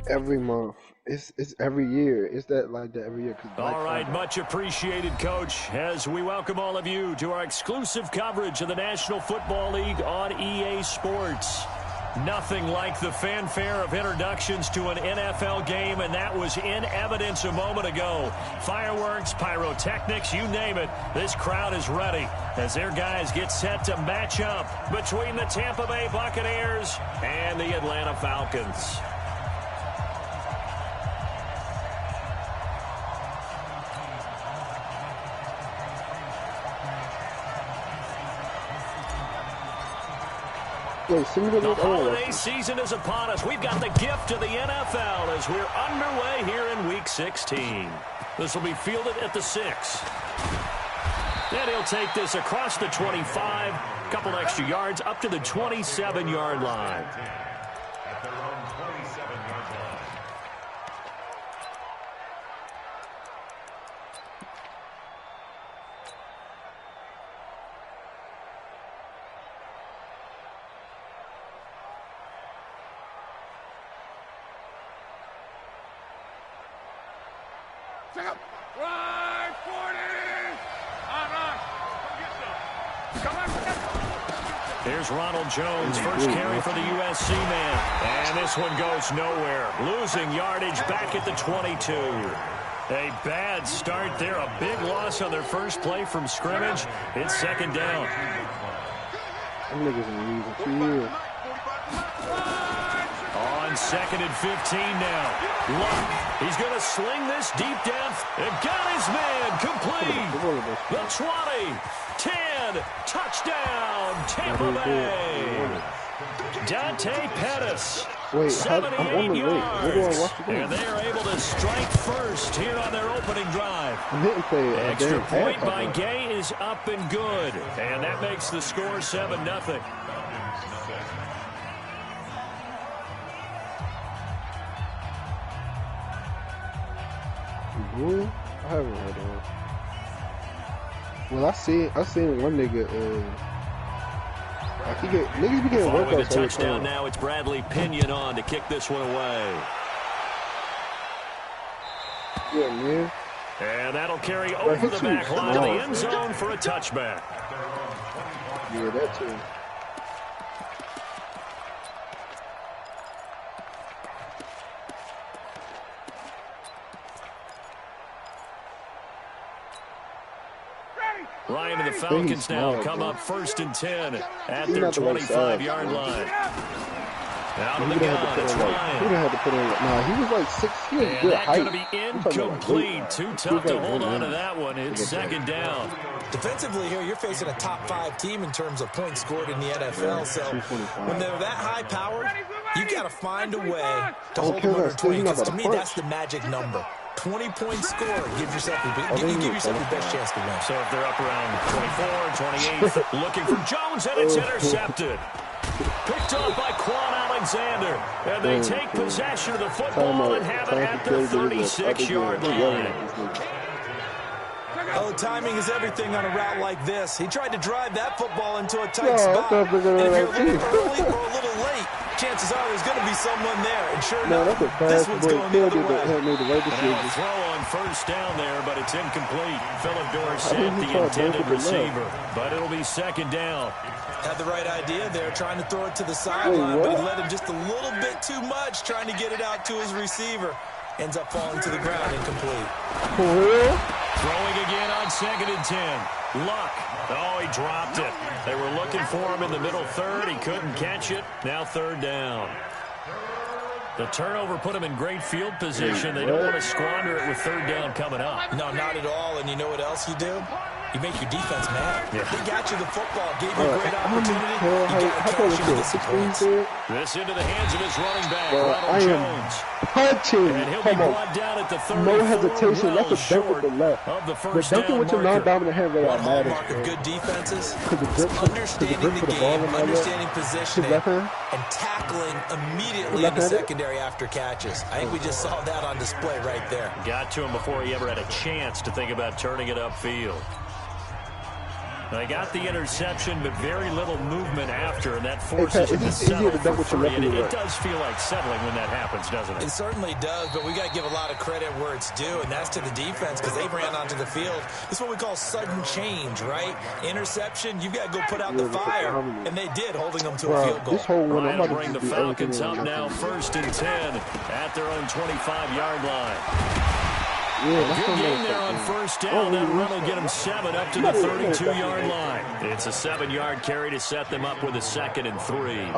Every month. It's every year. It's that like that every year. All right, much appreciated, Coach, as we welcome all of you to our exclusive coverage of the National Football League on EA Sports. Nothing like the fanfare of introductions to an NFL game, and that was in evidence a moment ago. Fireworks, pyrotechnics, you name it. This crowd is ready as their guys get set to match up between the Tampa Bay Buccaneers and the Atlanta Falcons. The holiday season is upon us. We've got the gift of the NFL as we're underway here in Week 16. This will be fielded at the 6. And he'll take this across the 25, a couple extra yards up to the 27-yard line. At their own 27-yard line. Right, 40! Come on! Here's Ronald Jones, first carry for the USC man. And this one goes nowhere. Losing yardage back at the 22. A bad start there. A big loss on their first play from scrimmage. It's second down. On second and 15 now. Luck. He's going to sling this deep down. And got his man complete. The 20, 10, touchdown, Tampa Bay. Dante Pettis. 78 yards. And they are able to strike first here on their opening drive. Extra point by Gay is up and good. And that makes the score 7-0. I haven't heard of him. Well, I seen one nigga. Niggas be getting workouts. Following the touchdown now, it's Bradley Pinion on to kick this one away. Yeah, man. And that'll carry over the back line to the end zone for a touchback. Yeah, that too. Ryan and the Falcons now come up 1st and 10 at their 25-yard line. Out of the gun, it's Ryan. He had to put in. Nah, he was like 6. He was good height. And that's going to be incomplete. Too tough to hold on to that one. It's second down. Defensively here, you're facing a top-5 team in terms of points scored in the NFL. So when they're that high-powered, you've got to find a way to hold them under 20. Because to me, that's the magic number. 20-point score. Give yourself your best chance to win. So if they're up around 24, 28, looking for Jones, and it's intercepted. Picked up by Quan Alexander. And they take possession of the football and have it at their 36-yard line. Oh, timing is everything on a route like this. He tried to drive that football into a tight spot. And if you're a little early or a little late, chances are there's going to be someone there. And sure enough, this one's going the other way. Now a throw on first down there, but it's incomplete. Philip Dorsett, the intended receiver. But it'll be second down. Had the right idea there, trying to throw it to the sideline, but he led him just a little bit too much, trying to get it out to his receiver. Ends up falling to the ground, incomplete. Throwing again on second and 10. Luck. Oh, he dropped it. They were looking for him in the middle third. He couldn't catch it. Now third down. The turnover put him in great field position. They don't want to squander it with third down coming up. No, not at all. And you know what else you do? You make your defense mad. Yeah. They got you the football, gave you a great opportunity. You got to cash into the points. This into the hands of his running back, Ronald Jones. Punching. And he'll be brought down at the 34. No hesitation. That's a dunk with the left. Of the But first dunking with your non-dominant hand right One out matters. hallmark of good defenses Because is understanding the game, understanding positioning, and tackling immediately in the secondary after catches. I think we just saw that on display right there. Got to him before he ever had a chance to think about turning it upfield. They got the interception, but very little movement after, and that forces hey, them to settle for three. It does feel like settling when that happens, doesn't it? It certainly does, but we got to give a lot of credit where it's due, and that's to the defense because they ran onto the field. This is what we call sudden change, right? Interception, you've got to go put out the fire, and they did, holding them to a field goal. This whole one, Ryan will bring the Falcons up now 1st and 10 at their own 25-yard line. Yeah, good game there on 1st down. That run will get them 7 up to the 32-yard line. It's a 7-yard carry to set them up with a 2nd and 3.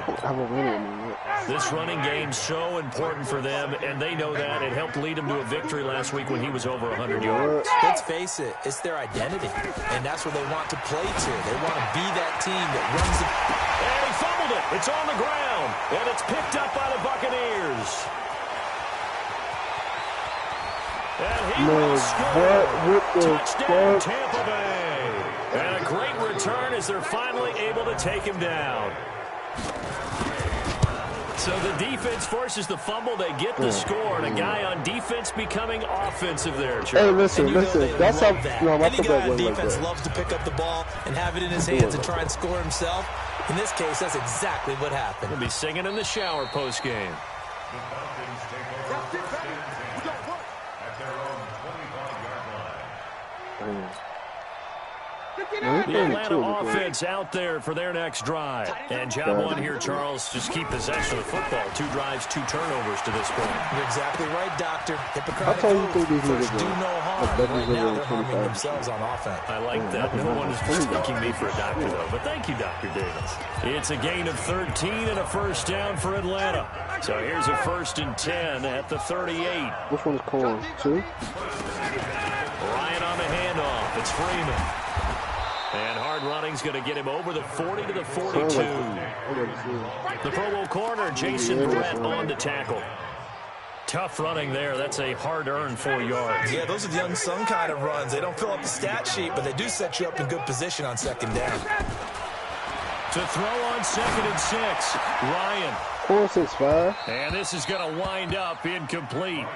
This running game so important for them, and they know that. It helped lead them to a victory last week when he was over 100 yards. Let's face it, it's their identity, and that's where they want to play to. They want to be that team that runs the... And he fumbled it. It's on the ground, and it's picked up by the Buccaneers. And he will score. Touchdown, Tampa Bay. And a great return as they're finally able to take him down. So the defense forces the fumble. They get the score, and a guy on defense becoming offensive there. Hey, listen. That's how any guy on defense loves to pick up the ball and have it in his hands and try and score himself. In this case, that's exactly what happened. He'll be singing in the shower post-game. The Falcons take over first and 10 at their own 25-yard line. The Atlanta offense out there for their next drive. And job one here, Charles, just keep possession of the football. 2 drives, 2 turnovers to this point. You're exactly right, Doctor. Hypocritical. First do no harm. Right now they're harming themselves on offense. I like that. No one is mistaking me for a doctor, though. But thank you, Dr. Davis. It's a gain of 13 and a 1st down for Atlanta. So here's a 1st and 10 at the 38. Which one is calling? 2? Ryan on the handoff. It's Freeman. And hard running's going to get him over the 40 to the 42. The Pro Bowl corner, Jason Verrett, on to tackle. Tough running there. That's a hard-earned 4 yards. Yeah, those are the unsung kind of runs. They don't fill up the stat sheet, but they do set you up in good position on 2nd down. To throw on 2nd and 6, Ryan. 4-6-5. And this is going to wind up incomplete.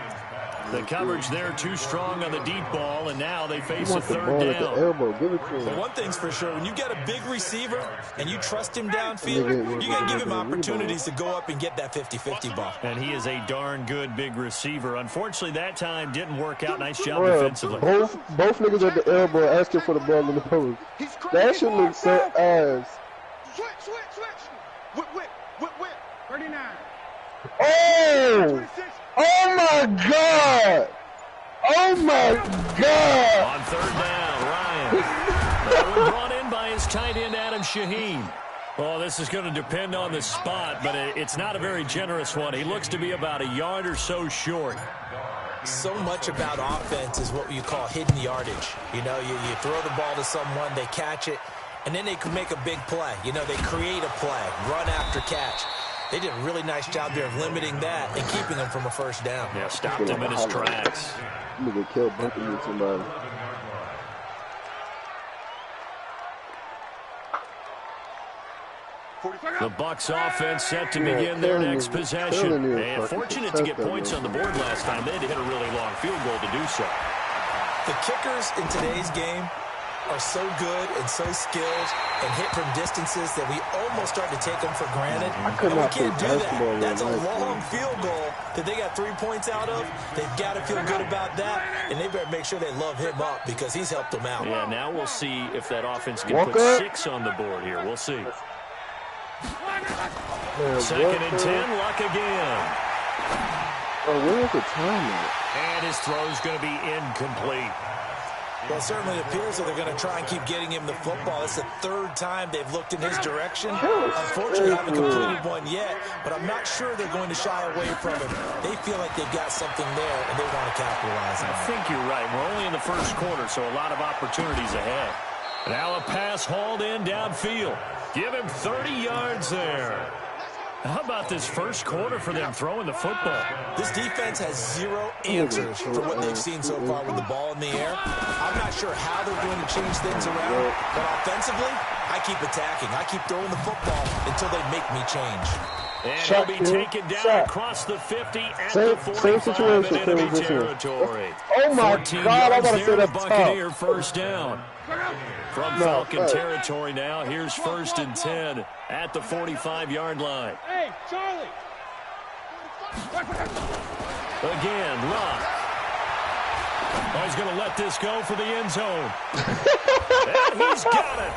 The coverage there too strong on the deep ball, and now they face a 3rd down. But one thing's for sure, when you got a big receiver and you trust him downfield, you got to give him opportunities to go up and get that 50-50 ball. And he is a darn good big receiver. Unfortunately, that time didn't work out. Nice job defensively. Both niggas at the elbow asking for the ball in the post. That should look so ass. Switch. Whip. 39. Oh! Oh my God! Oh my God! On 3rd down, Ryan. That one brought in by his tight end, Adam Shaheen. Well, this is going to depend on the spot, but it's not a very generous one. He looks to be about a yard or so short. So much about offense is what you call hidden yardage. You know, you throw the ball to someone, they catch it, and then they can make a big play. You know, they create a play, run after catch. They did a really nice job there of limiting that and keeping him from a 1st down. Yeah, stopped him in his tracks. I'm going to kill bumping into somebody. The Bucs offense set to begin their next possession. And fortunate to get points on the board last time. They had to hit a really long field goal to do so. The kickers in today's game are so good and so skilled and hit from distances that we almost start to take them for granted. And we can't do that. That's a long field goal that they got 3 points out of. They've got to feel good about that, and they better make sure they love him up because he's helped them out. Yeah, now we'll see if that offense can put 6 on the board here. We'll see. 2nd and 10, Luck again. Oh, where is the time at? And his throw's going to be incomplete. Well, it certainly appears that they're going to try and keep getting him the football. It's the 3rd time they've looked in his direction. Unfortunately, they haven't completed one yet, but I'm not sure they're going to shy away from him. They feel like they've got something there, and they want to capitalize on it. I think you're right. We're only in the 1st quarter, so a lot of opportunities ahead. Now a pass hauled in downfield. Give him 30 yards there. How about this 1st quarter for them throwing the football? This defense has 0 answers for what they've seen so far with the ball in the air. I'm not sure how they're going to change things around, but offensively, I keep attacking. I keep throwing the football until they make me change. And he'll be taken down across the 50 at the 45 in enemy territory. Oh, my 14 God. I'm yards about to there, say the that's Buccaneer tough. first down. From Falcon territory now, here's 1st and 10 at the 45-yard line. Hey, Charlie. Again, Locke. Oh, he's going to let this go for the end zone. And he's got it.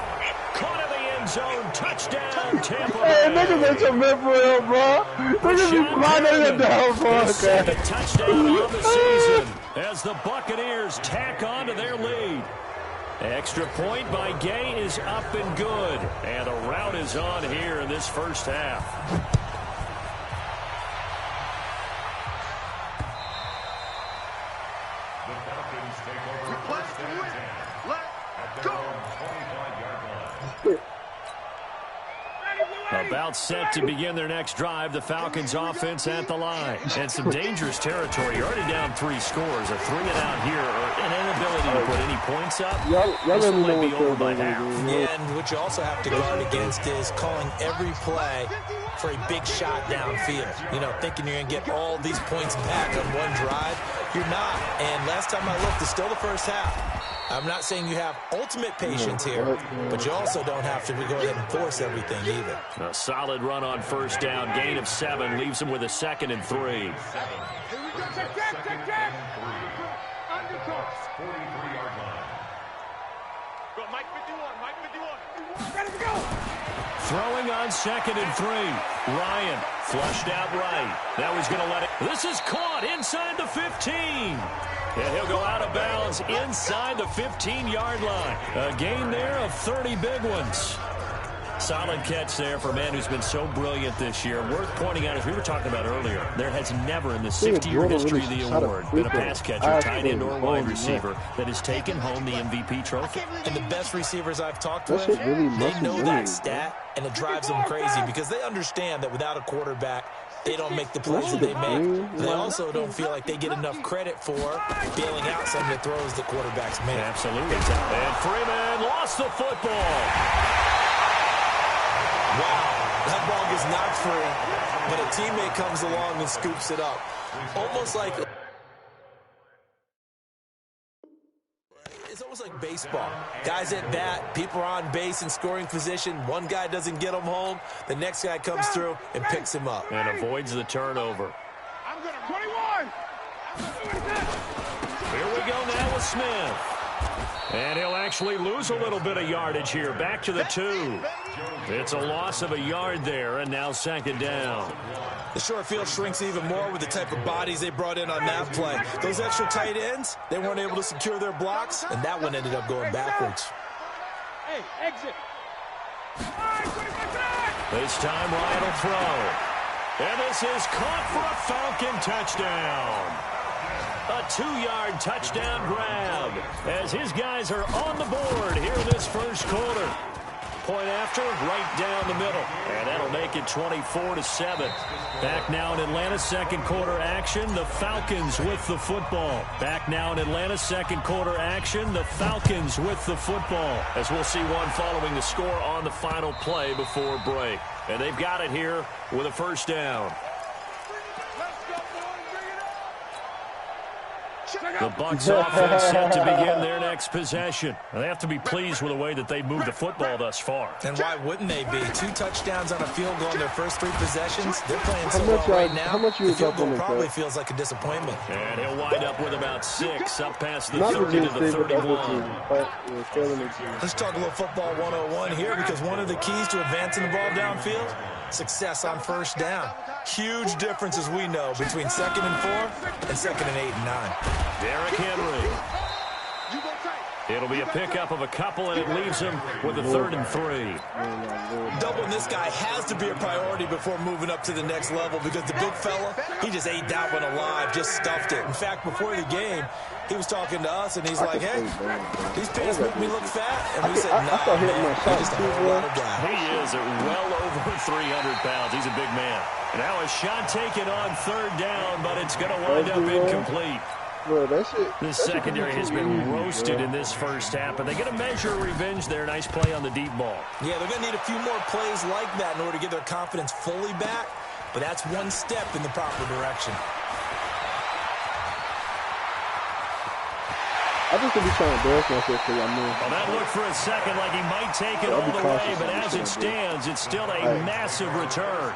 Caught in the end zone. Touchdown, Tampa Bay. Hey, niggas ain't your man for real, bro. Niggas be flying it down, bro. The second touchdown of the season as the Buccaneers tack on to their lead. Extra point by Gay is up and good. And a rout is on here in this first half. About set to begin their next drive, the Falcons offense at the line. And some dangerous territory. You're already down 3 scores. A 3-and-out here, or an inability to put any points up. Y'all let me know be over by what's half. Yeah, and what you also have to guard against is calling every play for a big shot downfield. You know, thinking you're going to get all these points back on one drive. You're not. And last time I looked, it's still the first half. I'm not saying you have ultimate patience here, but you also don't have to go ahead and force everything either. A solid run on first down. Gain of 7 leaves them with a 2nd and 3. Here we go. Check. Undercoat. 43-yard line. Go, Mike 51. Ready to go. Throwing on 2nd and 3. Ryan flushed out right. Now he's going to let it. This is caught inside the 15. And he'll go out of bounds inside the 15-yard line. A gain there of 30 big ones. Solid catch there for a man who's been so brilliant this year. Worth pointing out, as we were talking about earlier, there has never in the 60-year history of the award been a pass catcher, tight end, or wide receiver that has taken home the MVP trophy. And the best receivers I've talked with, they know that stat, and it drives them crazy because they understand that without a quarterback, they don't make the plays that they make. They also don't feel like they get enough credit for bailing out some of the throws that quarterbacks make. Absolutely. And Freeman lost the football. Wow, that ball gets knocked free, but a teammate comes along and scoops it up. Almost like... It's almost like baseball. Guys at bat, people are on base in scoring position. One guy doesn't get him home. The next guy comes through and picks him up. And avoids the turnover. I'm going to 21. Here we go now with Smith. And he'll actually lose a little bit of yardage here. Back to the 2. It's a loss of a yard there, and now 2nd down. The short field shrinks even more with the type of bodies they brought in on that play. Those extra tight ends, they weren't able to secure their blocks, and that one ended up going backwards. Hey, exit. This time Ryan will throw. And this is caught for a Falcon touchdown. A 2-yard touchdown grab as his guys are on the board here in this first quarter. Point after, right down the middle. And that'll make it 24-7. Back now in Atlanta, 2nd quarter action. The Falcons with the football. Back now in Atlanta, 2nd quarter action. The Falcons with the football. As we'll see one following the score on the final play before break. And they've got it here with a first down. The Bucs offense set to begin their next possession. They have to be pleased with the way that they moved the football thus far. And why wouldn't they be? 2 touchdowns on a field goal in their first 3 possessions. They're playing so well right now. The field goal probably feels like a disappointment. And he'll wind up with about 6 up past the 30 to the 31. Let's talk a little football 101 here because one of the keys to advancing the ball downfield, success on first down. Huge difference, as we know, between 2nd and 4 and 2nd and 8 and 9. Derrick Henry. It'll be a pickup of a couple, and it leaves him with a 3rd and 3. Doubling this guy has to be a priority before moving up to the next level because the big fella, he just ate that one alive, just stuffed it. In fact, before the game, he was talking to us, and he's like, hey, these pants make me look fat. And we said, nah, man, he's just a whole lot of guy. He is at well over 300 pounds. He's a big man. Now a shot taken on 3rd down, but it's going to wind up incomplete. Bro, this secondary has been roasted in this first half, but they get a measure of revenge there. Nice play on the deep ball. Yeah, they're going to need a few more plays like that in order to get their confidence fully back. but that's one step in the proper direction. I just gonna be trying to embarrass myself because I know. Well, that looked for a second like he might take it all the way, but as it stands, it's still a massive return.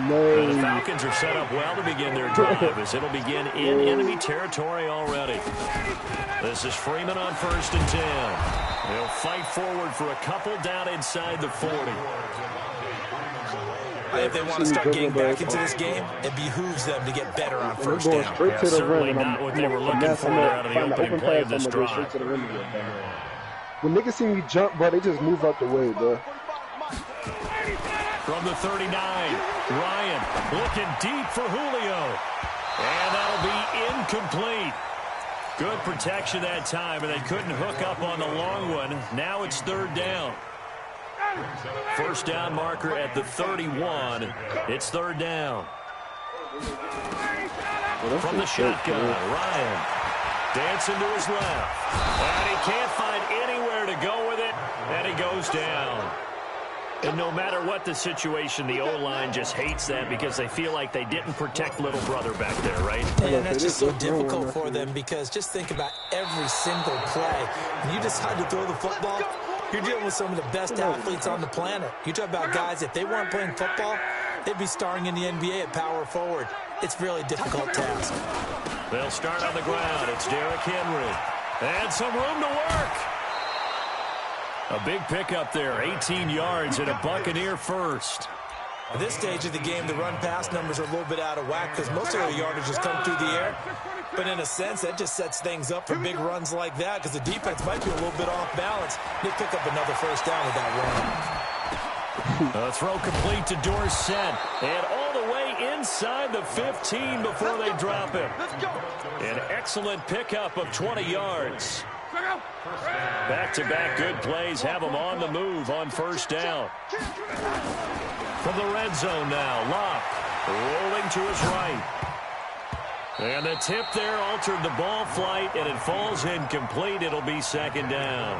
No. The Falcons are set up well to begin their drive as it'll begin in enemy territory already. This is Freeman on 1st and 10. They'll fight forward for a couple down inside the 40. If they want to start getting back into this game, it behooves them to get better on first down. Straight to the certainly rim, not what they were looking for there out of the opening play of this drive. When niggas see me jump, bro, they just move out the way, bro. From the 39, Ryan looking deep for Julio. And that'll be incomplete. Good protection that time, and they couldn't hook up on the long one. Now it's 3rd down. First down marker at the 31. It's 3rd down. From the shotgun, Ryan dancing to his left. And he can't find anywhere to go with it, and he goes down. And no matter what the situation, the O-line just hates that because they feel like they didn't protect little brother back there, right? And that's just so difficult for them because just think about every single play. When you decide to throw the football, you're dealing with some of the best athletes on the planet. You talk about guys, if they weren't playing football, they'd be starring in the NBA at power forward. It's really a difficult task. They'll start on the ground. It's Derrick Henry. And some room to work. A big pickup there, 18 yards and a Buccaneer first. At this stage of the game, the run-pass numbers are a little bit out of whack because most of their yardage has come through the air. But in a sense, that just sets things up for big runs like that because the defense might be a little bit off balance. They pick up another first down with that run. A throw complete to Dorsett. And all the way inside the 15 before they drop him. An excellent pickup of 20 yards. Back-to-back good plays have them on the move on first down. From the red zone now, Locke rolling to his right. And the tip there altered the ball flight, and it falls incomplete. It'll be 2nd down.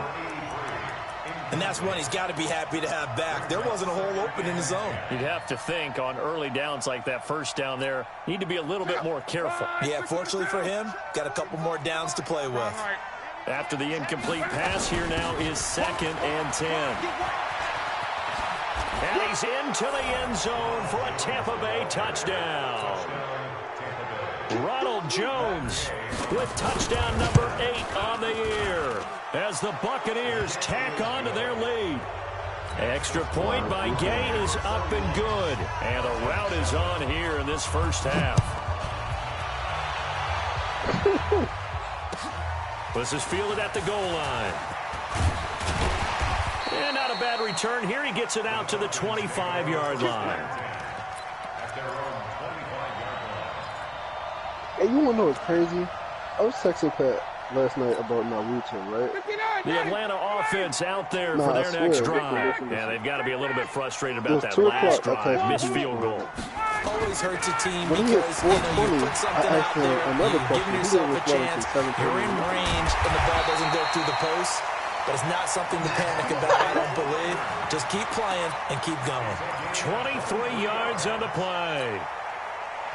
And that's one he's got to be happy to have back. There wasn't a hole open in the zone. You'd have to think on early downs like that first down there, need to be a little bit more careful. Yeah, fortunately for him, got a couple more downs to play with. After the incomplete pass, here now is 2nd and 10. And he's into the end zone for a Tampa Bay touchdown. Ronald Jones with touchdown number 8 on the year as the Buccaneers tack on to their lead. Extra point by Gay is up and good. And the route is on here in this first half. This is fielded at the goal line. And not a bad return here. He gets it out to the 25-yard line. Hey, you want to know what's crazy? I was texting Pat last night about Naruto, right? The Atlanta offense out there for their next drive. Yeah, they've got to be a little bit frustrated about that last drive, missed field goal. Always hurts a team when because you put something out there, you're giving yourself a chance, you're in range, and the ball doesn't go through the post. But it's not something to panic about, I don't believe. Just keep playing and keep going. 23 yards on the play.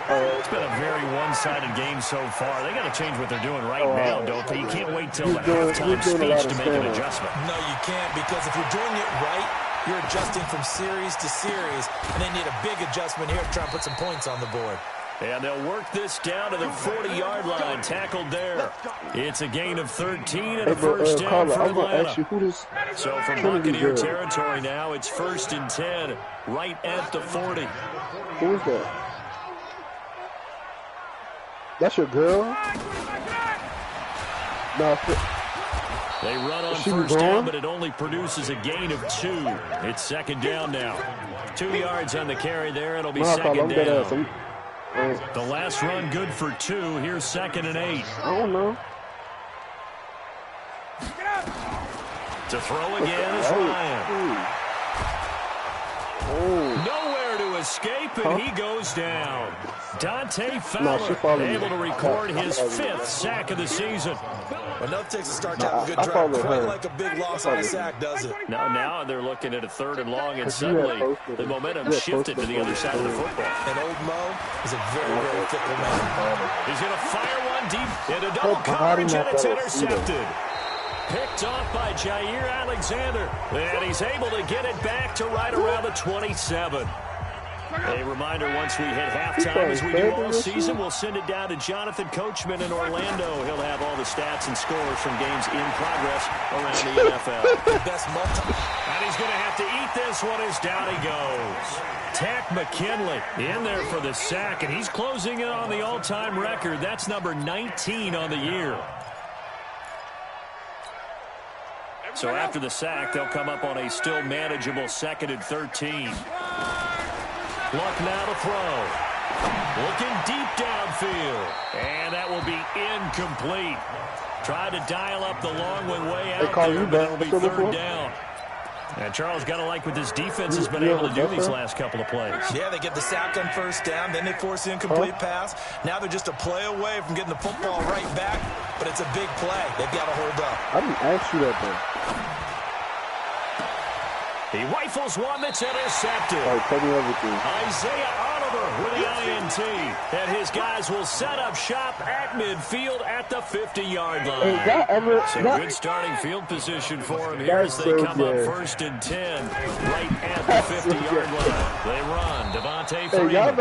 It's been a very one-sided game so far. They got to change what they're doing right now, don't they? You can't wait till the halftime speech to make an adjustment. No, you can't, because if you're doing it right, you're adjusting from series to series, and they need a big adjustment here to try and put some points on the board. And they'll work this down to the 40-yard line, tackled there. It's a gain of 13 and a first down for Atlanta. So from Buccaneer territory now, it's 1st and 10, right at the 40. Who is that? That's your girl? No, they run on first down, but it only produces a gain of 2. It's 2nd down now. 2 yards on the carry there. It'll be 2nd down. The last run good for 2. Here's 2nd and 8. I don't know. To throw again is Ryan. Nowhere to escape, and he goes down. Dante Fowler able to record his 5th sack of the season. Well, nothing takes a start to have a good drive. Quite like a big loss on a sack, does it? Now they're looking at a 3rd and long, and suddenly the momentum shifted to the other side of the football. And old Mo is a very, very fickle man. He's going to fire one deep into double coverage, and it's intercepted. Picked off by Jair Alexander, and he's able to get it back to right around the 27. A reminder, once we hit halftime, as we do all season, we'll send it down to Jonathan Coachman in Orlando. He'll have all the stats and scores from games in progress around the NFL. And he's going to have to eat this one as down he goes. Tack McKinley in there for the sack, and he's closing in on the all-time record. That's number 19 on the year. So after the sack, they'll come up on a still manageable 2nd and 13. Luck now to throw. Looking deep downfield. And that will be incomplete. Tried to dial up the long way out there, but it'll be 3rd down. And Charles, got to like what this defense has been able to do these last couple of plays. Yeah, they get the sack on 1st down, then they force the incomplete pass. Now they're just a play away from getting the football right back, but it's a big play. They've got to hold up. I didn't ask you that, though. He rifles one that's intercepted. All right, tell me everything. Isaiah Oliver with the INT. And his guys will set up shop at midfield at the 50-yard line. Some good starting field position for him here as they come up 1st and 10 right at the 50-yard line. They run. Devontae Freeman.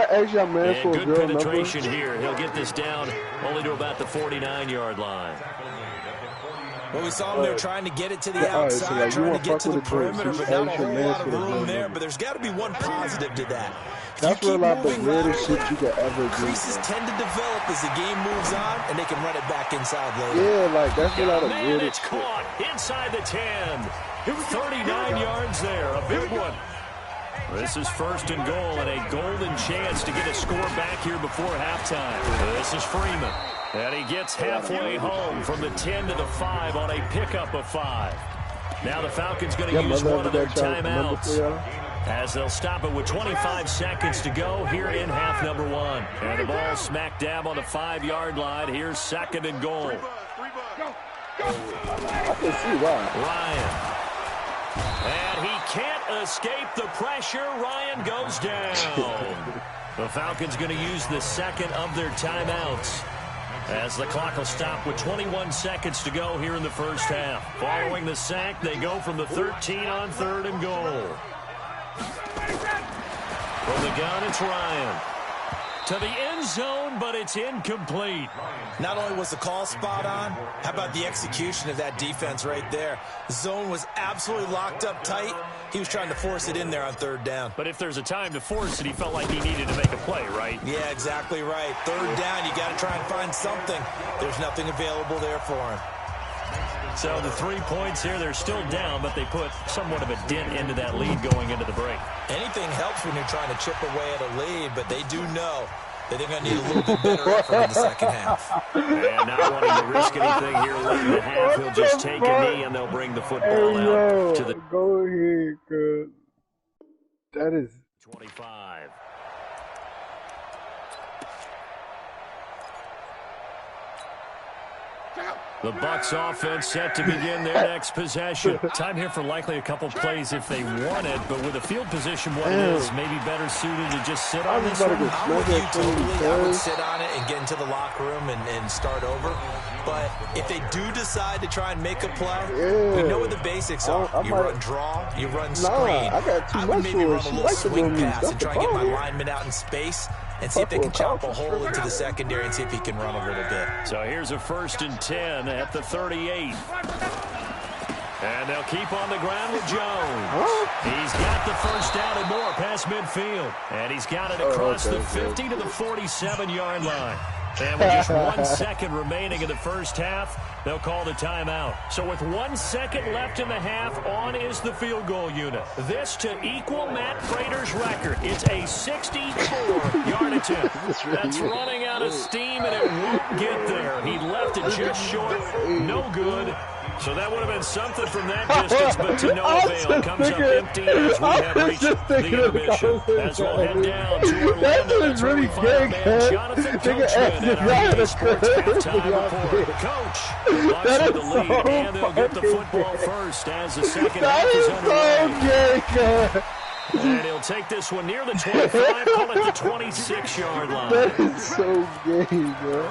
And good penetration here. He'll get this down only to about the 49-yard line. Well, we saw them there trying to get it to the outside, trying to get to the perimeter, but not a whole lot of room there. But there's got to be one positive to that. That's where a lot of the weirdest shit you could ever do. Creases tend to develop as the game moves on, and they can run it back inside later. Yeah, like that's a lot of weird it's shit. Caught inside the 10. 39 yards there, a big one. This is 1st and goal, and a golden chance to get a score back here before halftime. This is Freeman. And he gets halfway home from the 10 to the 5 on a pickup of 5. Now the Falcons going to use one of their timeouts as they'll stop it with 25 seconds to go here in half number 1. And the ball smack dab on the 5-yard line. Here's 2nd and goal. I can see why. Ryan. And he can't escape the pressure. Ryan goes down. The Falcons going to use the 2nd of their timeouts, as the clock will stop with 21 seconds to go here in the 1st half. Following the sack, they go from the 13 on 3rd and goal. From the gun, it's Ryan. To the end zone, but it's incomplete. Not only was the call spot on, how about the execution of that defense right there? The zone was absolutely locked up tight. He was trying to force it in there on 3rd down. But if there's a time to force it, he felt like he needed to make a play, right? Yeah, exactly right. 3rd down, you got to try and find something. There's nothing available there for him. So the 3 points here, they're still down, but they put somewhat of a dent into that lead going into the break. Anything helps when you're trying to chip away at a lead, but they do know that they're going to need a little bit better effort in the 2nd half. And not wanting to risk anything here late in the half, he'll just take a knee, and they'll bring the football out to the... Go ahead, cuz. That is... 25. The Bucs offense set to begin their next possession. Time here for likely a couple plays if they want it, but with the field position what it is, maybe better suited to just sit on this one. I'm with you totally. I would sit on it and get into the locker room and start over. But if they do decide to try and make a play, we know what the basics are. You run draw, you run screen. I would maybe run a little swing pass and try and get my lineman out in space and see if they can chop a hole into the secondary and see if he can run a little bit. So here's a 1st and 10 at the 38. And they'll keep on the ground with Jones. He's got the 1st down and more past midfield. And he's got it across the 50 to the 47-yard line. And with just 1 second remaining in the 1st half, they'll call the timeout. So with 1 second left in the half, on is the field goal unit. This to equal Matt Prater's record. It's a 64-yard attempt. That's running out of steam, and it won't get there. He left it just short. No good. So that would have been something from that distance, but to no avail. Comes up empty as we have reached the intermission. As we'll head down to Orlando, that's where we find our man Jonathan Coachman at our EA Sports halftime report. Coach, Bucks with the lead, and they'll get the football first as the second half is underway. And he'll take this one near the 25, call it the 26-yard line. That is so gay, bro.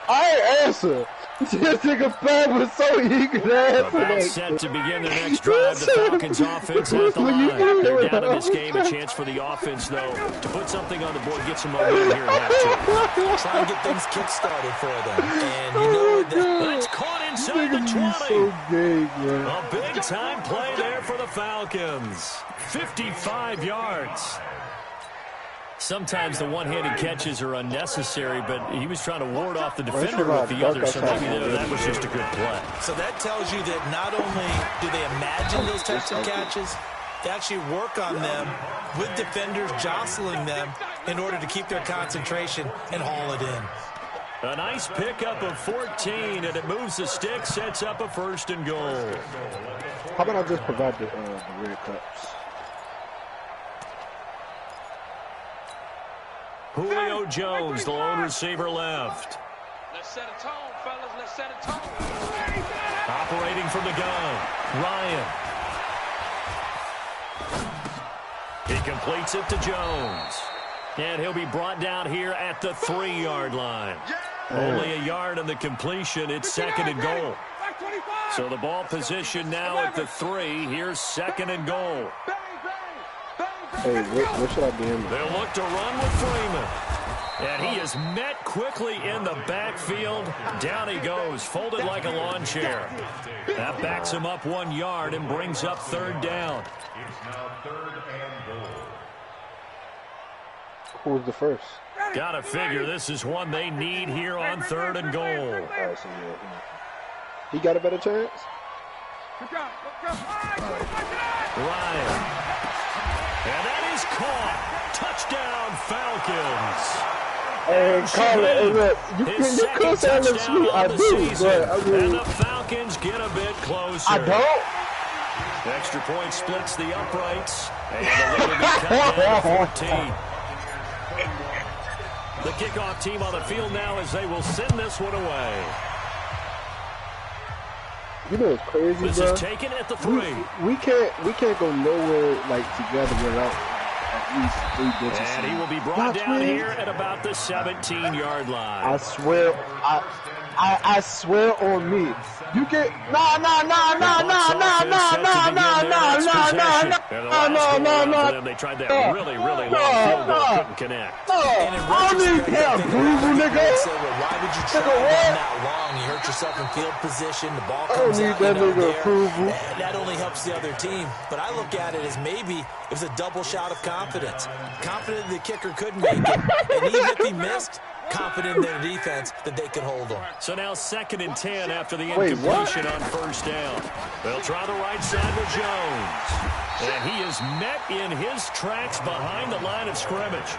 I answer. This nigga bad was so eager to answer that. Set to begin their next drive. The Falcons offense at the line. They're down in this game. A chance for the offense, though, to put something on the board, get some momentum here at halftime. Try and get things kick-started for them. And you know that's caught inside the 20. So gay, bro. A big-time play there for the Falcons. 55 yards. Sometimes the one-handed catches are unnecessary, but he was trying to ward off the defender with the other, so maybe that was just a good play. So that tells you that not only do they imagine those types of catches, they actually work on them with defenders jostling them in order to keep their concentration and haul it in. A nice pickup of 14, and it moves the stick, sets up a 1st and goal. How about I just provide the red cups? Julio Jones, the lone receiver left. Let's set a tone, fellas. Let's set a tone. Operating from the gun, Ryan. He completes it to Jones. And he'll be brought down here at the 3-yard line. Only a yard on the completion. It's 2nd and goal. So the ball position now at the 3. Here's 2nd and goal. Hey, what should I be in? They'll look to run with Freeman. And he is met quickly in the backfield. Down he goes, folded like a lawn chair. That backs him up 1 yard and brings up 3rd down. It's now 3rd and goal. Who was the first? Gotta figure this is one they need here on 3rd and goal. All right, so he got a better chance? Ryan. And that is caught. Touchdown, Falcons. Hey, call it. Hey, look, you could say it looks sweet. I do, but I mean, and the Falcons get a bit closer. I don't. Extra point splits the uprights. And the lead will be cut down to 14. The kickoff team on the field now as they will send this one away. You know what's crazy, this bro? Is taken at the 3. We can't go nowhere like together without at least 3 ditches. And he will be brought down here at about the 17-yard line. I swear, I swear on me. You get no. They tried that really long field goal, couldn't connect. I need approval, nigga. Why would you try to run that long? You hurt yourself in field position. The ball comes out. That nigga approval. That only helps the other team. But I look at it as maybe it was a double shot of confidence. Confident the kicker couldn't make it, and even if he missed, confident in their defense that they could hold them. So now 2nd and 10 after the incompletion on 1st down. They'll try the right side with Jones. And he is met in his tracks behind the line of scrimmage.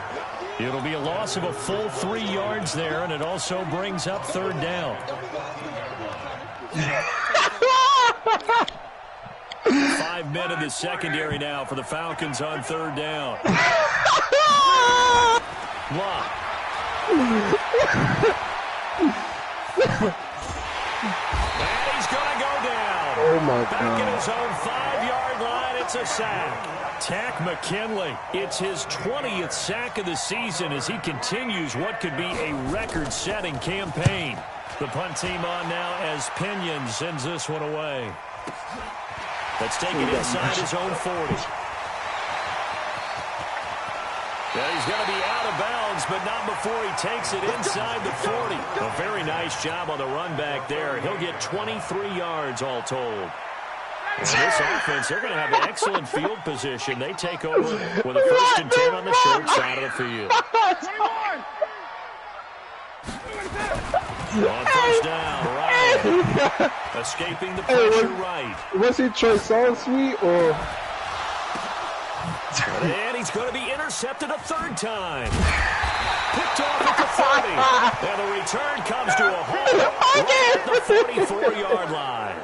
It'll be a loss of a full 3 yards there, and it also brings up 3rd down. 5 men in the secondary now for the Falcons on 3rd down. Lock. And he's going to go down. Oh, my God. Back at his own 5-yard line, it's a sack. Tack McKinley, it's his 20th sack of the season as he continues what could be a record-setting campaign. The punt team on now as Pinion sends this one away. Let's take it inside his own 40. Yeah, he's going to be out of bounds, but not before he takes it inside the 40. A very nice job on the run back there. He'll get 23 yards all told. And this offense, they're going to have an excellent field position. They take over with a 1st and 10 on the short side of the field. On 1st down, Ryan. Escaping the pressure right. Was he Trey Songz sweet or? And he's going to be intercepted a 3rd time. Picked off at the 30. And the return comes to a halt right at the 44-yard line.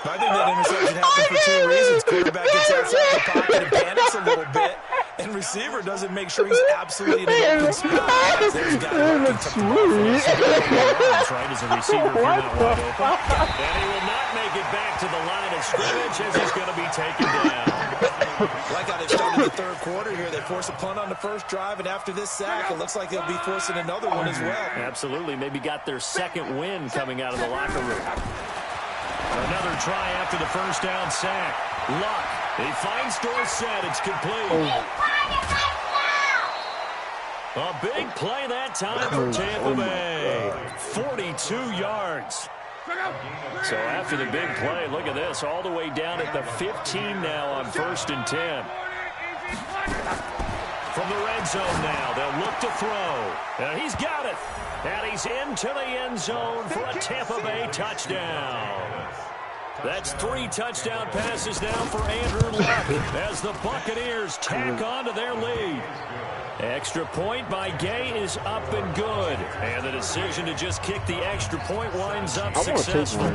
I think that interception happened for two reasons. Quarterback gets outside the pocket and panics a little bit, and receiver doesn't make sure he's absolutely in an open spot. There's got to be right as a receiver if you're not wide open. And he will not make it back to the line of scrimmage as he's going to be taken down. Like how they started the third quarter here. They force a punt on the first drive, and after this sack, it looks like they'll be forcing another one as well. Absolutely. Maybe got their second win coming out of the locker room. Another try after the first down sack. Luck. He finds Dorsett. It's complete. A big play that time for Tampa Bay. 42 yards. So after the big play, look at this. All the way down at the 15 now on 1st and 10. From the red zone now, they'll look to throw. And he's got it. And he's into the end zone for a Tampa Bay touchdown. That's 3 touchdown passes now for Andrew Luck as the Buccaneers tack on to their lead. Extra point by Gay is up and good. And the decision to just kick the extra point winds up successful.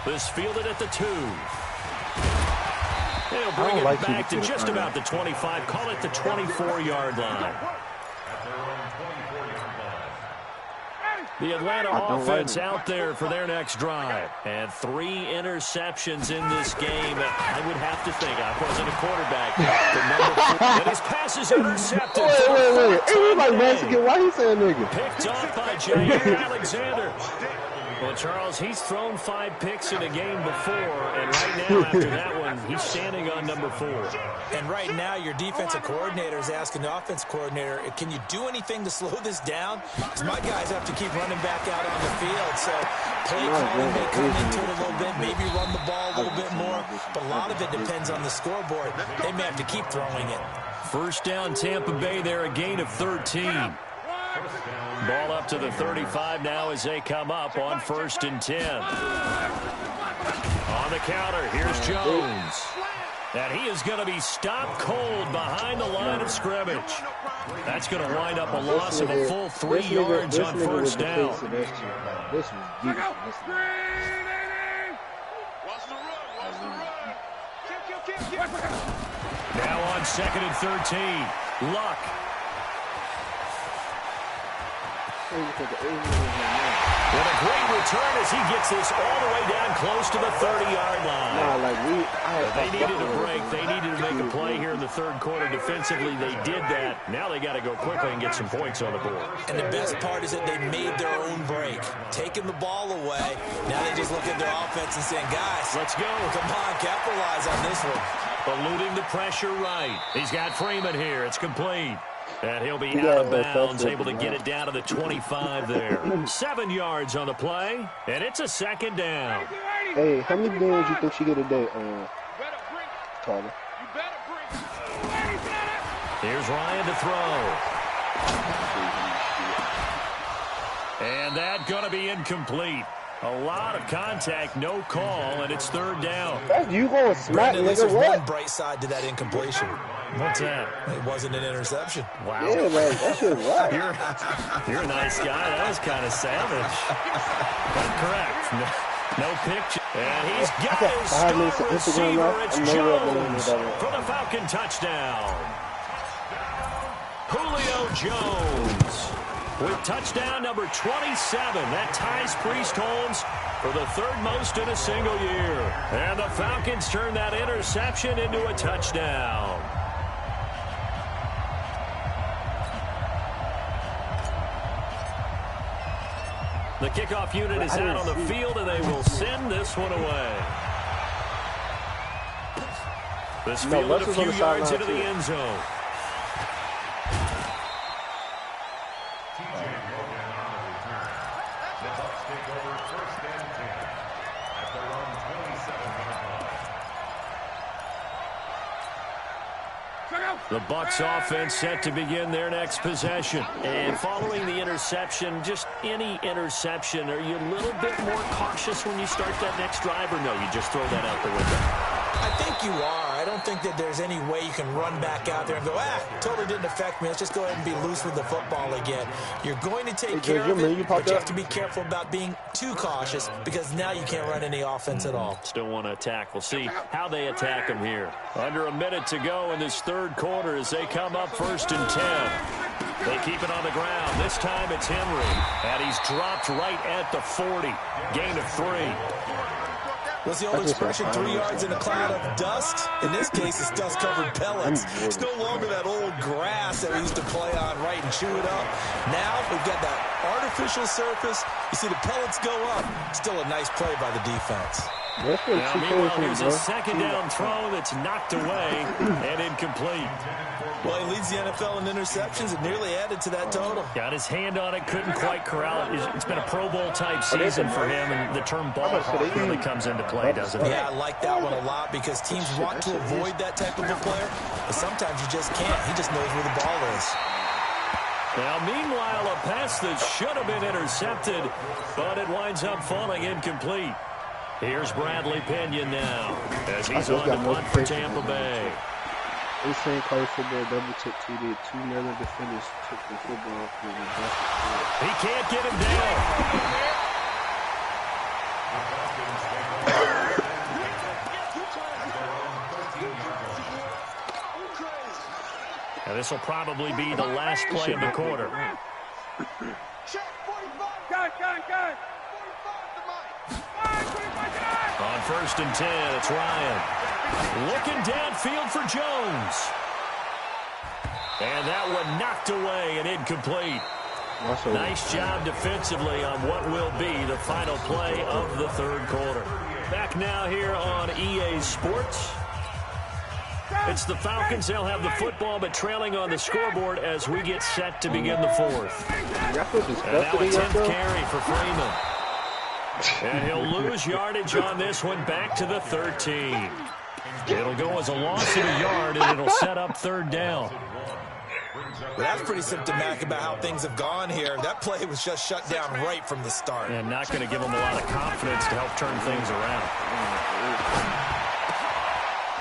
This fielded at the 2. They'll bring it back to just about the 25. Call it the 24-yard line. The Atlanta offense out there for their next drive. And 3 interceptions in this game. I would have to think, I wasn't a quarterback, but number 4, and his pass is intercepted. Wait. Everybody Mexican. Why he saying nigga? Picked off by Jair Alexander. Well, Charles, he's thrown 5 picks in a game before, and right now, after that one, he's standing on number 4. And right now, your defensive coordinator is asking the offense coordinator, can you do anything to slow this down? Because my guys have to keep running back out on the field, so play calling may come into it a little bit, maybe run the ball a little bit more, but a lot of it depends on the scoreboard. They may have to keep throwing it. First down, Tampa Bay there, a gain of 13. Ball up to the 35 now as they come up on 1st and 10. On the counter, here's Jones. And he is going to be stopped cold behind the line of scrimmage. That's going to wind up a loss of a full 3 yards on 1st down. This was deep. Now on 2nd and 13. Luck. With a great return as he gets this all the way down close to the 30-yard line. They needed a break. They needed to make a play here in the third quarter defensively. They did that. Now they got to go quickly and get some points on the board. And the best part is that they made their own break. Taking the ball away. Now they just look at their offense and saying, guys, let's go. Come on, capitalize on this one. Eluding the pressure right. He's got Freeman here. It's complete. And he'll be out of bounds, able to get it down to the 25 there. 7 yards on the play, and it's a 2nd down. Hey, how many games you think she get a day, Carter? Here's Ryan to throw. And that's going to be incomplete. A lot of contact, no call, and it's 3rd down. You going to smack, Brandon, there's one bright side to that incompletion. What's that? It wasn't an interception. Wow. Yeah, like, that shit right. You're a nice guy. That was kind of savage. But correct. No picture. And he's got his star receiver. It's Jones for the Falcon touchdown. Julio Jones with touchdown number 27. That ties Priest Holmes for the 3rd most in a single year. And the Falcons turn that interception into a touchdown. The kickoff unit is out on the field, and they will send this one away. This fielded a few yards into the end zone. The Bucs offense set to begin their next possession. And following the interception, just any interception, are you a little bit more cautious when you start that next drive, or no, you just throw that out the window? I think you are. I don't think that there's any way you can run back out there and go, totally didn't affect me. Let's just go ahead and be loose with the football again. You're going to take care of it, but you have to be careful about being too cautious because now you can't run any offense at all. Still want to attack. We'll see how they attack him here. Under a minute to go in this third quarter as they come up 1st and 10. They keep it on the ground. This time it's Henry, and he's dropped right at the 40. Gain of 3. What's the old expression, 3 yards in a cloud of dust? In this case, it's dust-covered pellets. It's no longer that old grass that we used to play on, right, and chew it up. Now we've got that artificial surface. You see the pellets go up. Still a nice play by the defense. Now, meanwhile, here's a second down throw that's knocked away and incomplete. Well, he leads the NFL in interceptions and nearly added to that total. Got his hand on it, couldn't quite corral it. It's been a Pro Bowl-type season for him, and the term ball hawk really comes into play, doesn't it? Yeah, I like that one a lot because teams want to avoid that type of a player, but sometimes you just can't. He just knows where the ball is. Now, meanwhile, a pass that should have been intercepted, but it winds up falling incomplete. Here's Bradley Pinion now as he's on the punt for Tampa Bay. This same college football double took 2 Maryland defenders took the football from the basket. He can't get him down. Now this will probably be the last play of the quarter. On 1st and 10, it's Ryan. Looking downfield for Jones. And that one knocked away and incomplete. Nice job defensively on what will be the final play of the third quarter. Back now here on EA Sports. It's the Falcons. They'll have the football, but trailing on the scoreboard as we get set to begin the fourth. And now a 10th carry for Freeman. And he'll lose yardage on this one back to the 13. It'll go as a loss of a yard, and it'll set up 3rd down. Well, that's pretty symptomatic about how things have gone here. That play was just shut down right from the start. And not going to give them a lot of confidence to help turn things around.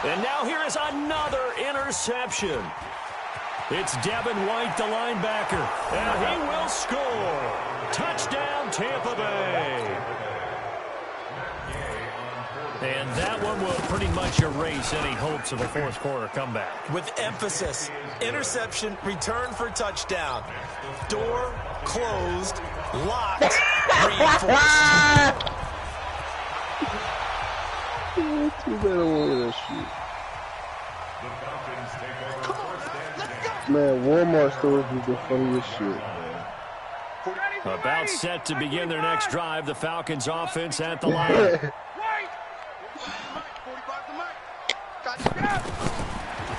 And now here is another interception. It's Devin White, the linebacker. And he will score. Touchdown, Tampa Bay. And that one will pretty much erase any hopes of a fourth quarter comeback. With emphasis, interception, return for touchdown. Door closed, locked, reinforced. Too bad I wanted that shit. Man, Walmart stores is the funniest shit. About set to begin their next drive, the Falcons offense at the line.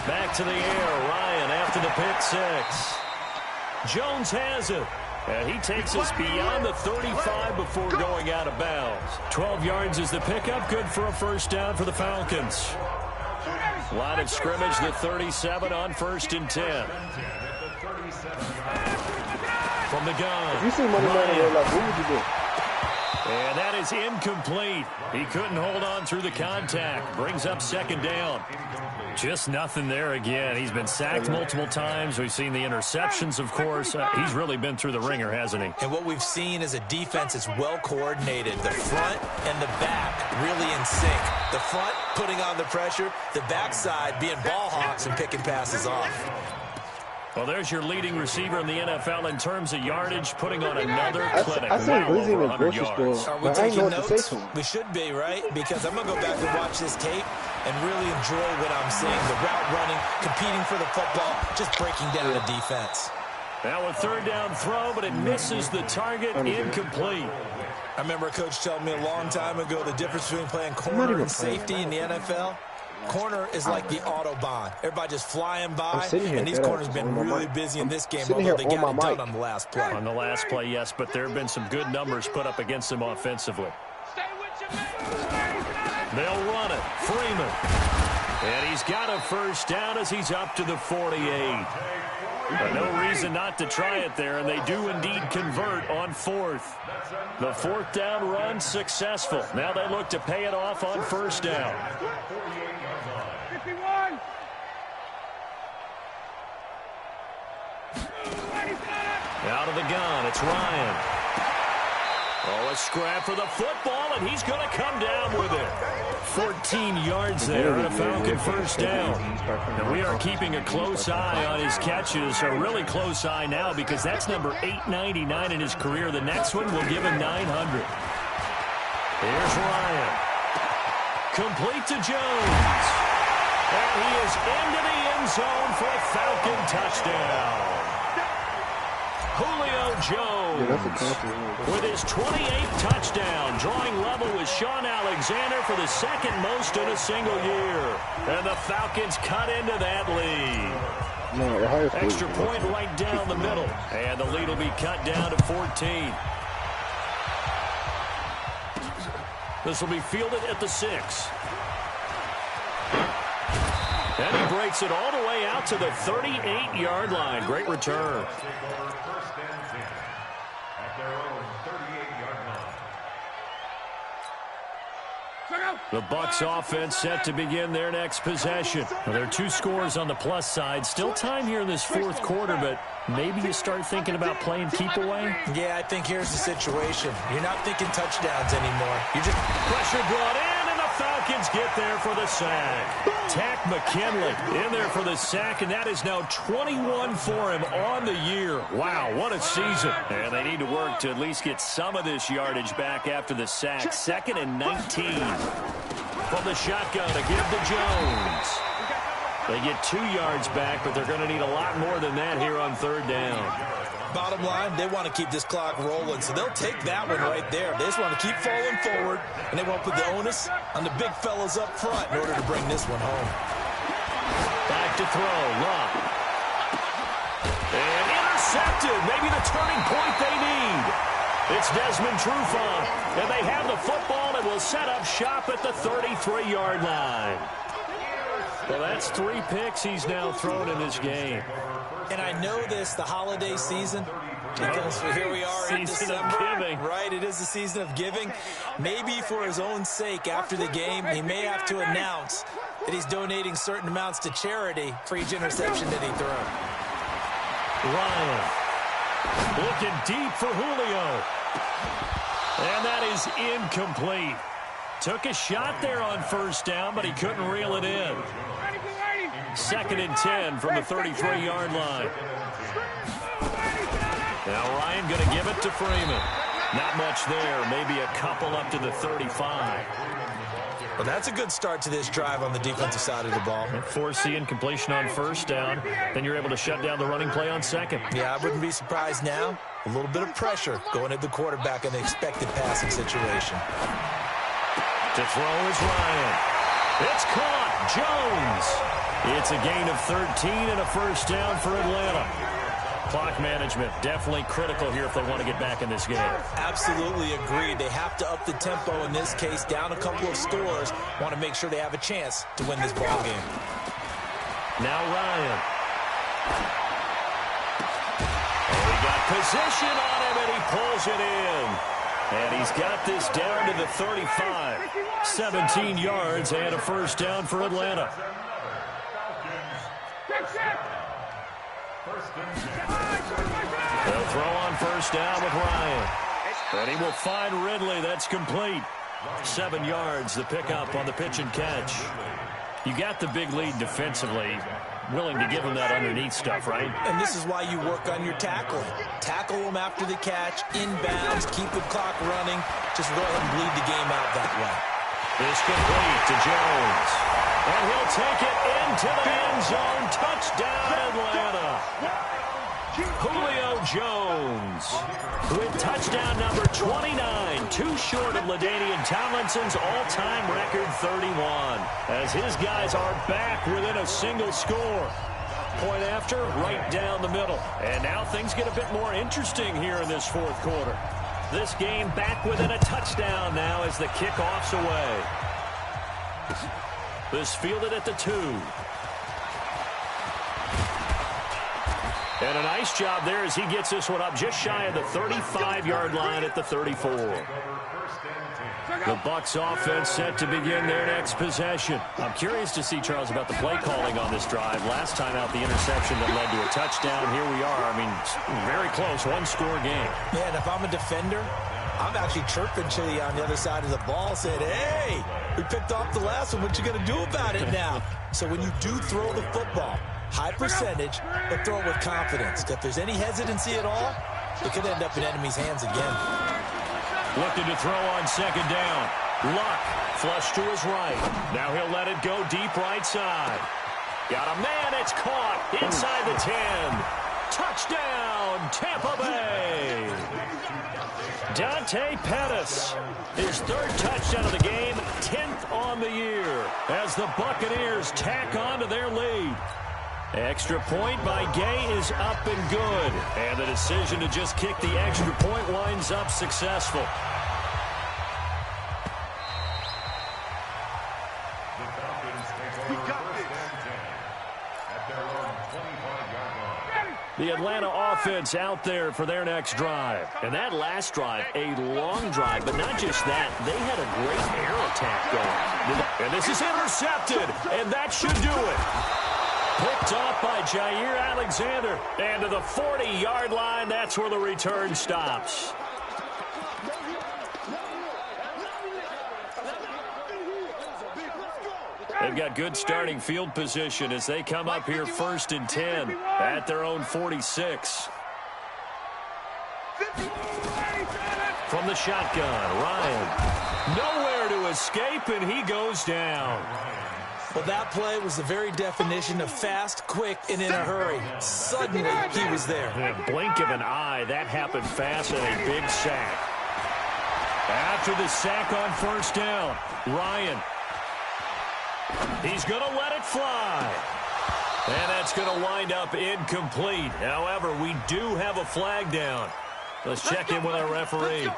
Back to the air, Ryan after the pick 6. Jones has it. And he takes us beyond the 35 before going out of bounds. 12 yards is the pickup, good for a 1st down for the Falcons. Line of scrimmage, the 37 on 1st and 10. From the gun. If you see money man in real life, what would you do? And that is incomplete. He couldn't hold on through the contact. Brings up 2nd down. Just nothing there again. He's been sacked multiple times. We've seen the interceptions, of course. He's really been through the ringer, hasn't he? And what we've seen is a defense that's well coordinated. The front and the back really in sync. The front putting on the pressure. The backside being ball hawks and picking passes off. Well, there's your leading receiver in the NFL in terms of yardage, putting on another clinic. I said Glizzy in the grocery store. Are we taking notes? We should be, right? Because I'm going to go back and watch this tape and really enjoy what I'm seeing. The route running, competing for the football, just breaking down the defense. Now a 3rd down throw, but it misses the target, incomplete. I remember a coach telling me a long time ago the difference between playing corner and safety in the NFL. Corner is like the Autobahn. Everybody just flying by, and these corners have been really busy in this game, although they got it done on the last play. On the last play, yes, but there have been some good numbers put up against them offensively. They'll run it. Freeman. And he's got a 1st down as he's up to the 48. No reason not to try it there, and they do indeed convert on 4th. The 4th down run successful. Now they look to pay it off on 1st down. Out of the gun, it's Ryan. Oh, a scrap for the football, and he's going to come down with it. 14 yards there and a Falcon first down. And we are keeping a close eye on his catches, a really close eye now because that's number 899 in his career. The next one will give him 900. Here's Ryan. Complete to Jones. And he is into the end zone for a Falcon touchdown. Julio Jones with his 28th touchdown, drawing level with Sean Alexander for the second most in a single year. And the Falcons cut into that lead. Extra point right down the middle. And the lead will be cut down to 14. This will be fielded at the 6. And he breaks it all the way out to the 38-yard line. Great return. The Bucs offense set to begin their next possession. Well, there are 2 scores on the plus side. Still time here in this fourth quarter, but maybe you start thinking about playing keep away? Yeah, I think here's the situation. You're not thinking touchdowns anymore. You're just... Pressure brought in, and the Falcons get there for the sack. Tack McKinley in there for the sack, and that is now 21 for him on the year. Wow, what a season. And they need to work to at least get some of this yardage back after the sack. 2nd and 19. From the shotgun to give to Jones. They get 2 yards back, but they're going to need a lot more than that here on 3rd down. Bottom line, they want to keep this clock rolling, so they'll take that one right there. They just want to keep falling forward, and they want to put the onus on the big fellas up front in order to bring this one home. Back to throw, Love. And intercepted, maybe the turning point they need. It's Desmond Trufant, and they have the football and will set up shop at the 33-yard line. Well, that's 3 picks he's now thrown in this game. And I know this, the holiday season, because here we are in December, right? It is the season of giving. Maybe for his own sake, after the game, he may have to announce that he's donating certain amounts to charity for each interception that he throws. Ryan looking deep for Julio. And that is incomplete. Took a shot there on 1st down, but he couldn't reel it in. 2nd and 10 from the 33-yard line. Now Ryan going to give it to Freeman. Not much there, maybe a couple up to the 35. Well, that's a good start to this drive on the defensive side of the ball. Force the incompletion on 1st down. Then you're able to shut down the running play on 2nd. Yeah, I wouldn't be surprised now. A little bit of pressure going at the quarterback in the expected passing situation. To throw is Ryan. It's caught. Jones. It's a gain of 13 and a 1st down for Atlanta. Clock management definitely critical here if they want to get back in this game. Absolutely agreed. They have to up the tempo in this case, down a couple of scores. Want to make sure they have a chance to win this ball game. Now Ryan. Oh, he got position on him, and he pulls it in. And he's got this down to the 35. 17 yards and a 1st down for Atlanta. They'll throw on 1st down with Ryan. And he will find Ridley. That's complete. 7 yards, the pickup on the pitch and catch. You got the big lead defensively. Willing to give him that underneath stuff, right? And this is why you work on your tackling. Tackle them after the catch, inbounds, keep the clock running. Just go ahead and bleed the game out that way. It's complete to Jones. And he'll take it into the end zone. Touchdown, Atlanta. Julio Jones with touchdown number 29, 2 short of LaDainian Tomlinson's all-time record 31, as his guys are back within a single score. Point after, right down the middle. And now things get a bit more interesting here in this 4th quarter. This game back within a touchdown now as the kickoff's away. This fielded at the 2. And a nice job there as he gets this one up just shy of the 35-yard line at the 34. The Bucs offense set to begin their next possession. I'm curious to see, Charles, about the play calling on this drive. Last time out, the interception that led to a touchdown. Here we are. I mean, very close, one-score game. Yeah, and if I'm a defender, I'm actually chirping to you on the other side of the ball, saying, hey, we picked off the last one. What you going to do about it now? So when you do throw the football, high percentage, but throw it with confidence. If there's any hesitancy at all, it could end up in enemy's hands again. Looking to throw on second down. Luck, flush to his right. Now he'll let it go deep right side. Got a man, it's caught inside the 10. Touchdown, Tampa Bay. Dante Pettis, his third touchdown of the game, 10th on the year, as the Buccaneers tack on to their lead. Extra point by Gay is up and good. And the decision to just kick the extra point winds up successful. The Atlanta offense out there for their next drive. And that last drive, a long drive, but not just that. They had a great air attack going. And this is intercepted, and that should do it. Picked off by Jair Alexander. And to the 40-yard line, that's where the return stops. They've got good starting field position as they come up here 1st and 10 at their own 46. From the shotgun, Ryan. Nowhere to escape, and he goes down. Well, that play was the very definition of fast, quick, and in a hurry. Suddenly, he was there. In a blink of an eye, that happened fast and a big sack. After the sack on 1st down, Ryan. He's going to let it fly. And that's going to wind up incomplete. However, we do have a flag down. Let's check in with our referee.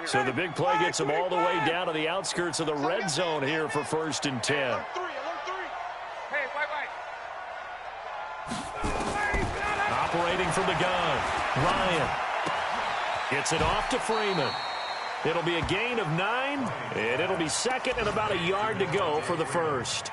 So the big play gets them all the way down to the outskirts of the red zone here for 1st and 10. Operating from the gun, Ryan gets it off to Freeman. It'll be a gain of 9, and it'll be 2nd and about a yard to go for the first.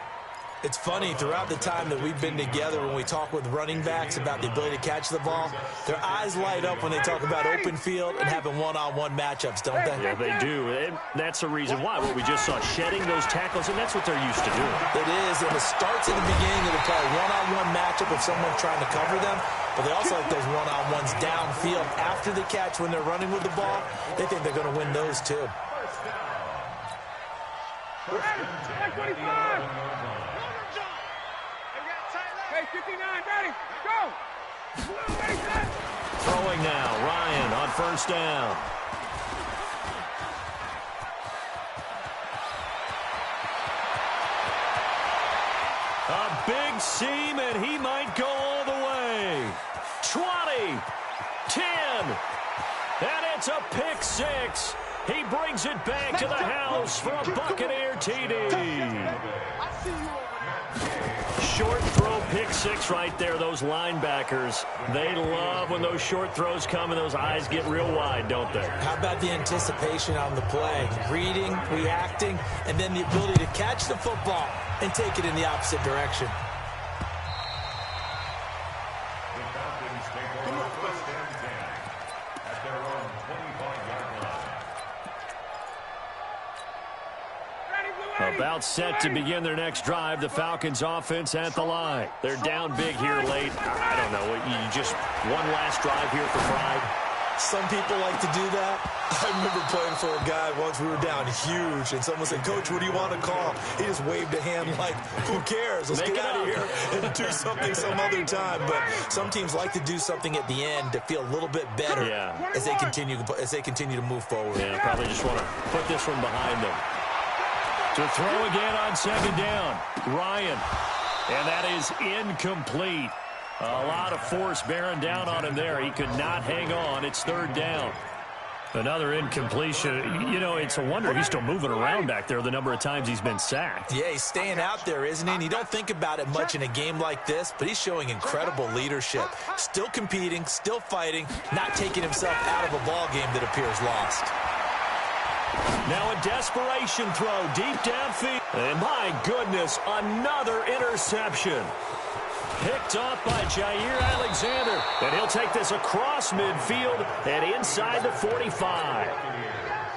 It's funny, throughout the time that we've been together, when we talk with running backs about the ability to catch the ball, their eyes light up when they talk about open field and having one-on-one matchups, don't they? Yeah, they do. And that's the reason why. What we just saw, shedding those tackles, and that's what they're used to doing. It is, and it starts in the beginning of the play. One-on-one matchup if someone's trying to cover them, but they also like those one-on-ones downfield after the catch when they're running with the ball. They think they're going to win those, too. Hey, 59, ready, go! Throwing now, Ryan on 1st down. A big seam, and he might go all the way. 20, 10, and it's a pick 6. He brings it back to the house for a Buccaneer TD. Short throw, pick 6 right there. Those linebackers, they love when those short throws come and those eyes get real wide, don't they? How about the anticipation on the play? Reading, reacting, and then the ability to catch the football and take it in the opposite direction. About set to begin their next drive, the Falcons offense at the line. They're down big here late. I don't know. You just one last drive here for pride. Some people like to do that. I remember playing for a guy once. We were down huge, and someone said, "Coach, what do you want to call?" He just waved a hand like, "Who cares? Let's get out of here and do something some other time." But some teams like to do something at the end to feel a little bit better as they continue to move forward. Yeah, probably just want to put this one behind them. To throw again on 2nd down, Ryan. And that is incomplete. A lot of force bearing down on him there. He could not hang on. It's 3rd down. Another incompletion. You know, it's a wonder he's still moving around back there the number of times he's been sacked. Yeah, he's staying out there, isn't he? And you don't think about it much in a game like this, but he's showing incredible leadership. Still competing, still fighting, not taking himself out of a ball game that appears lost. Now a desperation throw deep downfield. And my goodness, another interception. Picked off by Jair Alexander. And he'll take this across midfield and inside the 45.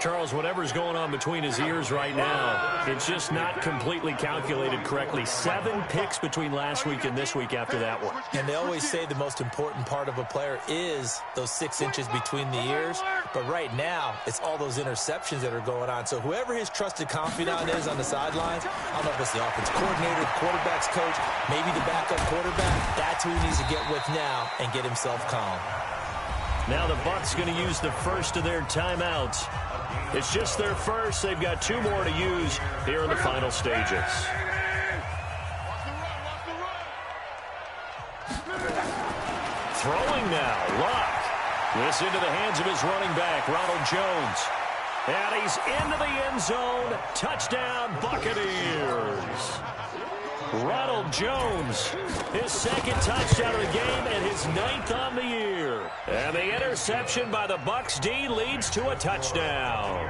Charles, whatever's going on between his ears right now, it's just not completely calculated correctly. 7 picks between last week and this week after that one. And they always say the most important part of a player is those 6 inches between the ears. But right now, it's all those interceptions that are going on. So whoever his trusted confidant is on the sidelines, I don't know if it's the offense coordinator, the quarterback's coach, maybe the backup quarterback, that's who he needs to get with now and get himself calm. Now the Bucs going to use the first of their timeouts. It's just their first. They've got 2 more to use here in the final stages. Throwing now, Luck. This into the hands of his running back, Ronald Jones. And he's into the end zone. Touchdown, Buccaneers. Ronald Jones, his 2nd touchdown of the game and his 9th on the year. And the interception by the Bucs D leads to a touchdown.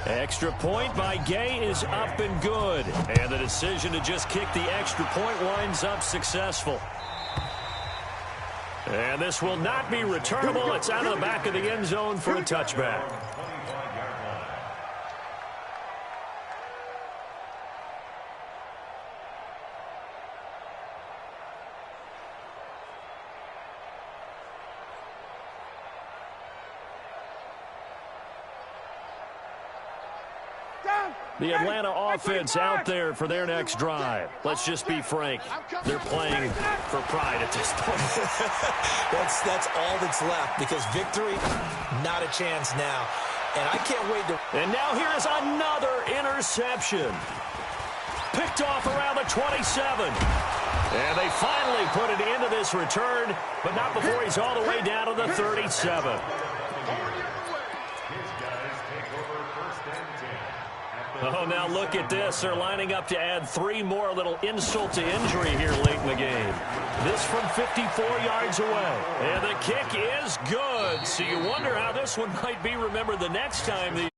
Extra point by Gay is up and good. And the decision to just kick the extra point winds up successful. And this will not be returnable. It's out of the back of the end zone for a touchback. The Atlanta offense out there for their next drive. Let's just be frank. They're playing for pride at this point. That's all that's left because victory, not a chance now. And I can't wait to... And now here is another interception. Picked off around the 27. And they finally put it into this return, but not before he's all the way down to the 37. Oh, now look at this. They're lining up to add 3 more, a little insult to injury here late in the game. This from 54 yards away. And the kick is good. So you wonder how this one might be remembered the next time.